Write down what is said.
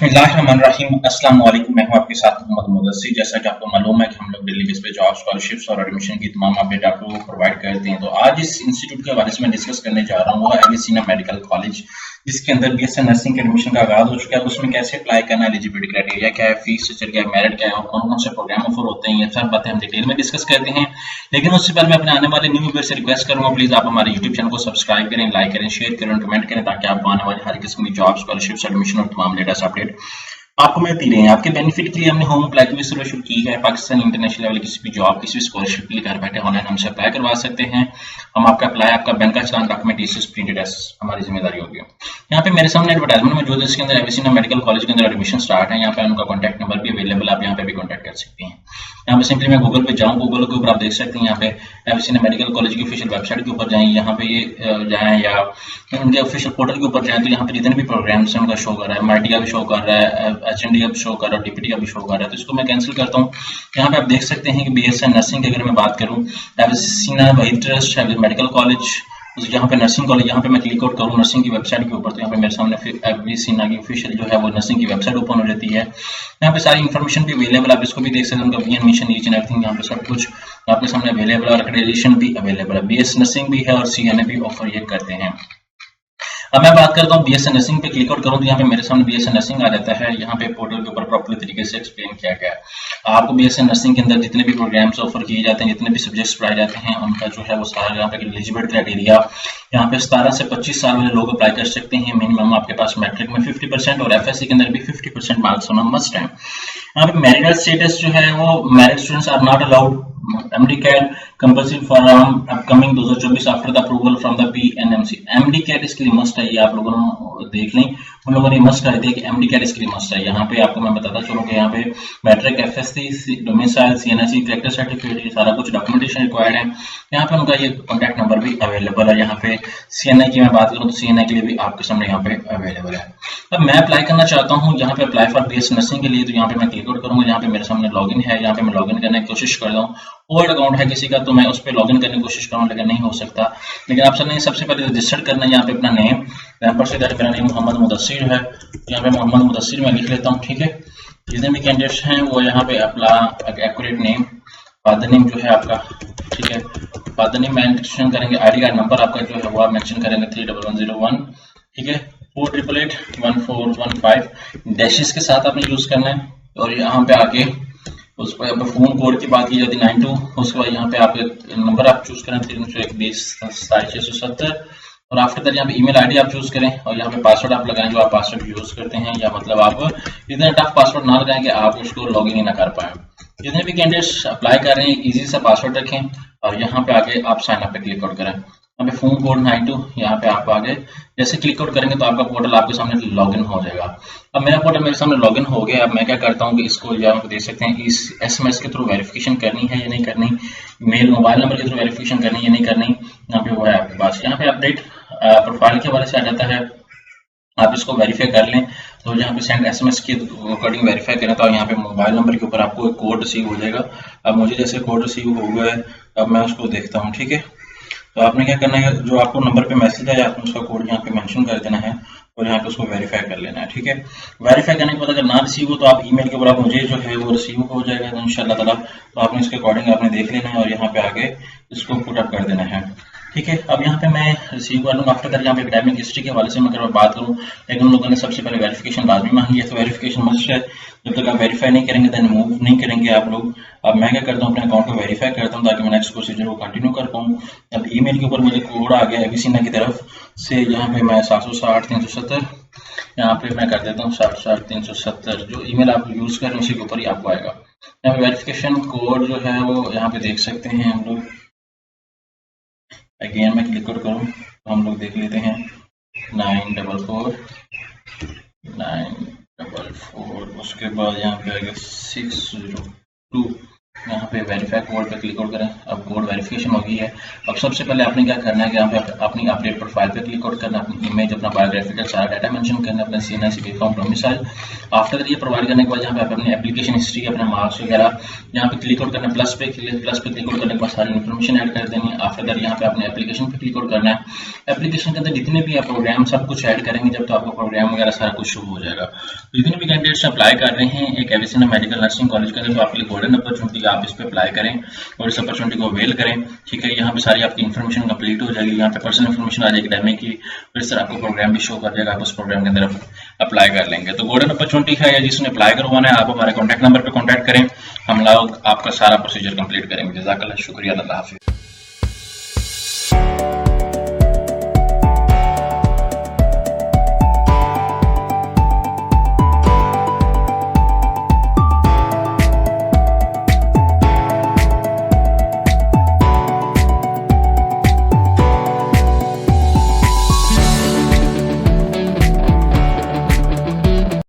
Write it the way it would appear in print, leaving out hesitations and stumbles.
बिस्मिल्लाहिर्रहमानिर्रहीम। अस्सलाम वालेकुम। मैं हूं आपके साथ मोहम्मद मुदस्सिर। जैसा कि आपको मालूम है कि हम लोग डेली बेस पे जॉब स्कॉलरशिप्स और एडमिशन की तमाम अपडेट आपको प्रोवाइड करते हैं। तो आज इस इंस्टीट्यूट के हवाले से मैं डिस्कस करने जा रहा हूँ, वो है एविसिना मेडिकल कॉलेज, जिसके अंदर बीएससी नर्सिंग के एडमिशन का आगाज हो चुका है। उसमें कैसे अप्लाई करना है, एलिजिबिलिटी क्राइटेरिया क्या है, फीस स्ट्रक्चर क्या है, मेरिट क्या है और कौन कौन से प्रोग्राम ऑफर होते हैं, ये सब बातें हम डिटेल में डिस्कस करते हैं। लेकिन उससे पहले मैं अपने आने वाले न्यू व्यूअर्स से रिक्वेस्ट करूंगा, प्लीज आप हमारे यूट्यूब चैनल को सब्सक्राइब करें, लाइक करें, शेयर करें, कमेंट करें, ताकि आपको आने वाली हर किस्म की जॉब स्कॉलरशिप्स एडमिशन और तमाम लेटेस्ट अपडेट आपको मिलती रहे। आपके बेनिफिट के लिए हमने होम अप्लाई की भी सर्विस शुरू की है। पाकिस्तान इंटरनेशनल लेवल किसी भी जॉब, किसी भी स्कॉलरशिप के लिए घर बैठे ऑनलाइन हमसे अप्लाई करवा सकते हैं। हम आपका अप्लाई, आपका बैंक का चालान, डॉक्यूमेंट टीसीएस प्रिंटेड एस हमारी जिम्मेदारी होगी। यहाँ पे मेरे सामने एडवर्टाइजमेंट मौजूद है, इसके अंदर एविसिना मेडिकल कॉलेज के अंदर एडमिशन स्टार्ट है। यहाँ पे उनका कॉन्टैक्ट नंबर भी अवेलेबल है, आप यहाँ पे भी कॉन्टैक्ट कर सकते हैं। यहाँ पे सिंपली मैं गूगल पे जाऊँ, गूगल के ऊपर आप देख सकते हैं यहाँ पे एविसिना मेडिकल कॉलेज की ऑफिशियल वेबसाइट के ऊपर जाएं, यहाँ पे ये जाएं या उनके ऑफिशियल पोर्टल के ऊपर जाएं, तो यहाँ पे जितने भी प्रोग्राम्स हैं उनका शो कर रहा है। एमआरटी का भी शो कर रहा है, एचएनडी का भी शो कर रहा है, डीपीटी का भी शो कर रहा है। तो इसको मैं कैंसिल करता हूँ। यहाँ पे आप देख सकते हैं कि बीएससी नर्सिंग की अगर मैं बात करूँ, एविसिना वही ट्रस्ट है मेडिकल कॉलेज, यहाँ पे नर्सिंग कॉलेज, यहाँ पे मैं क्लिक आउट करूँ नर्सिंग की वेबसाइट के ऊपर, तो यहाँ पे मेरे सामने एविसिना की ऑफिशियल जो है वो नर्सिंग की वेबसाइट ओपन हो जाती है। यहाँ पे सारी इन्फॉर्मेशन भी अवेलेबल, आप इसको भी देख सकते हैं, उनका वीएन मिशन ईच एंड एवरीथिंग यहाँ पे सब कुछ आपके सामने अवेलेबल है और एक्रेडिटेशन भी अवेलेबल है। बीएस नर्सिंग भी है और सीएनए भी ऑफर ये करते हैं। अब मैं बात करता हूँ बीएससी नर्सिंग पे क्लिक आउट करूँ तो यहाँ पे मेरे सामने बीएससी नर्सिंग आ जाता है। यहाँ पे पोर्टल के ऊपर प्रॉपर तरीके से एक्सप्लेन किया गया है। आपको बीएससी नर्सिंग के अंदर जितने भी प्रोग्राम्स ऑफर किए जाते हैं, जितने भी सब्जेक्ट्स पढ़ाए जाते हैं, उनका जो है वो सारा यहाँ पे एलिजिबिलिटी क्राइटेरिया, यहाँ पे 17 से 25 साल वाले लोग अप्लाई कर सकते हैं। मिनिमम आपके पास मैट्रिक में 50% और एफएससी के अंदर भी 50% मार्क्स होना मस्ट है। यहाँ पे मैरिटल स्टेटस जो है वो married students are not allowed MD CAT compulsory for upcoming 2024 after the approval from the PNMC। MD CAT इसके लिए मस्ट है, ये आप लोगों ने देख लें, उन लोगों ने मस्ट कर दिया कि MD CAT इसके लिए मस्ट है। यहाँ पे आपको मैं बताता चलूँ कि यहाँ पे matric, FSc, domicile, CNSC, character certificate, ये सारा कुछ डॉक्यूमेंटेशन रिक्वायर्ड है। यहाँ पे उनका ये कॉन्टैक्ट नंबर भी अवेलेबल है। यहाँ पे सीएनए की मैं बात करूँ तो सीएनए के लिए भी आपके सामने यहाँ पे अवेलेबल है। अब मैं अप्लाई करना चाहता हूँ यहाँ पे अप्लाई फॉर बीएससी नर्सिंग के लिए, तो यहाँ पे मैं क्लिक आउट करूंगा। यहाँ पे मेरे सामने लॉगिन है, यहाँ पे मैं लॉगिन करने की कोशिश कर रहा हूँ। ओल्ड अकाउंट है किसी का तो मैं उस पर लॉगिन करने की कोशिश करूँ, लेकिन नहीं हो सकता। लेकिन आप सबसे पहले रजिस्टर करना है। यहाँ पे अपना नेम, यहाँ पर से मेरा नेम मोहम्मद मुदस्सिर है, यहाँ पे मोहम्मद मुदस्सिर मैं लिख लेता हूँ। ठीक है, जितने भी कैंडिडेट्स हैं वो यहाँ पे अपना एक्यूरेट नेम, फादर नेम जो है आपका, ठीक है, फादर नेम मेंशन करेंगे, आईडी कार्ड नंबर आपका जो है वो आप मेंशन करेंगे 31101, ठीक है, 48881415 डैशेस के साथ आपने यूज करना है। और यहाँ पे आगे उस पर फोन कोड की बात की जाती है 92, उसके बाद यहाँ पे आप नंबर आप चूज करें 3012027 और आफ्टर दैट यहाँ पे ईमेल आईडी आप चूज करें और यहाँ पे पासवर्ड आप लगाएं जो आप पासवर्ड यूज करते हैं, या मतलब आप इतना टफ पासवर्ड ना लगाएं कि आप उसको लॉगिन ही ना कर पाए। जितने भी कैंडिडेट्स अप्लाई कर रहे हैं इजी सा पासवर्ड रखें और यहाँ पे आगे आप साइन अप पे क्लिक आउट करें। यहाँ पे फोन कोड 92, यहाँ पे आप आगे जैसे क्लिक आउट करेंगे तो आपका पोर्टल आपके सामने लॉगिन हो जाएगा। अब मेरा पोर्टल मेरे सामने लॉगिन हो गया। अब मैं क्या करता हूँ कि इसको यहाँ पे देख सकते हैं, इस एसएमएस के थ्रू वेरिफिकेशन करनी है या नहीं करनी, मेल मोबाइल नंबर के थ्रू वेरिफिकेशन करनी है या नहीं करनी, यहाँ पे वो है आपके पास। यहाँ पे अपडेट प्रोफाइल के हवाले से आ जाता है, आप इसको वेरीफाई कर लें तो यहाँ पे सेंड एसएमएस के अकॉर्डिंग वेरीफाई करें तो यहाँ पे मोबाइल नंबर के ऊपर आपको एक कोड रिसीव हो जाएगा। अब मुझे जैसे कोड रिसीव हो गया है, अब मैं उसको देखता हूँ। ठीक है, तो आपने क्या करना है, जो आपको नंबर पे मैसेज आया आपने उसका कोड यहाँ पे मेंशन कर देना है और यहाँ पे उसको वेरीफाई कर लेना है। ठीक है, वेरीफाई करने के बाद अगर ना रिसीव हो तो आप ईमेल के ऊपर आप मुझे जो है वो रिसीव हो जाएगा तो इंशाल्लाह ताला, तो आपने इसके अकॉर्डिंग आपने देख लेना है और यहाँ पे आगे इसको पुट अप कर देना है। ठीक है, अब यहाँ पे मैं रिसीव कर लूँगा। आफ्टर दैट यहाँ पे एकेडमिक हिस्ट्री के हवाले से मैं अगर बात करूँ, लेकिन उन लोगों ने सबसे पहले वेरिफिकेशन लाजमी मांगी है, तो वेरिफिकेशन मस्ट है। जब तक आप वेरीफाई नहीं करेंगे देन मूव नहीं करेंगे आप लोग। अब मैं क्या करता हूँ, अपने अकाउंट को वेरीफाई करता हूँ ताकि मैं नेक्स्ट प्रोसीजर को कंटिन्यू कर पाऊँ। अब ईमेल के ऊपर मुझे कोड आ गया एविसिना की तरफ से, यहाँ पे मैं 760-370 यहाँ पे मैं कर देता हूँ 760-370, जो ईमेल आप यूज कर रहे हैं उसी के ऊपर ही आपको आएगा। यहाँ पे वेरिफिकेशन कोड जो है वो यहाँ पे देख सकते हैं हम लोग। अगेन मैं क्लिक आउट करूँ तो हम लोग देख लेते हैं 944, उसके बाद यहाँ पे आएगा 602 यहाँ पे वेरीफाई कोड पे क्लिक आउट करें। अब कोड वेरिफिकेशन हो गई है। अब सबसे पहले आपने क्या करना है कि यहाँ पे अपनी अपडेट प्रोफाइल पे क्लिक आउट करना, अपनी इमेज, अपना बायोग्राफिकल सारा डाटा मेंशन करना, अपना CNI CPF form, domicile. After ये प्रोवाइड करने के बाद यहाँ पे आप अपनी एप्लीकेशन हिस्ट्री, अपने मार्क्स वगैरह यहाँ पे क्लिक आउट करना, प्लस पे क्लिक आउट करने के बाद सारी इन्फॉर्मेशन ऐड कर देनी है। आफ्टर दैट यहाँ पे अपने एप्लीकेशन पे क्लिक आउट करना है। एप्लीकेशन के अंदर जितने भी आप प्रोग्राम सब कुछ ऐड करेंगे जब, तो आपका प्रोग्राम वगैरह सारा कुछ शुरू हो जाएगा। जितने भी कैंडिडेट्स अप्लाई कर रहे हैं एक एविसिना मेडिकल नर्सिंग कॉलेज के अंदर, तो आपके लिए गोल्डन अपॉर्चुनिटी, आप इस पे अप्लाई करें और इस अपॉर्चुनिटी को अवेल करें। ठीक है, यहाँ पे सारी आपकी इन्फॉर्मेशन कंप्लीट हो जाएगी। यहाँ पे पर्सनल इन्फॉर्मेशन आ जाएगी डेमो की, और इस तरह आपको प्रोग्राम भी शो कर देगा, आप उस प्रोग्राम के अंदर अप्लाई कर लेंगे। तो गोल्डन अपॉर्चुनिटी है, या जिसने अप्लाई करवाना है आप हमारे कॉन्टैक्ट नंबर पर कॉन्टैक्ट करें, हम लोग आपका सारा प्रोसीजर कंप्लीट करेंगे। जज़ाकल्लाह, शुक्रिया, अल्लाह हाफिज़।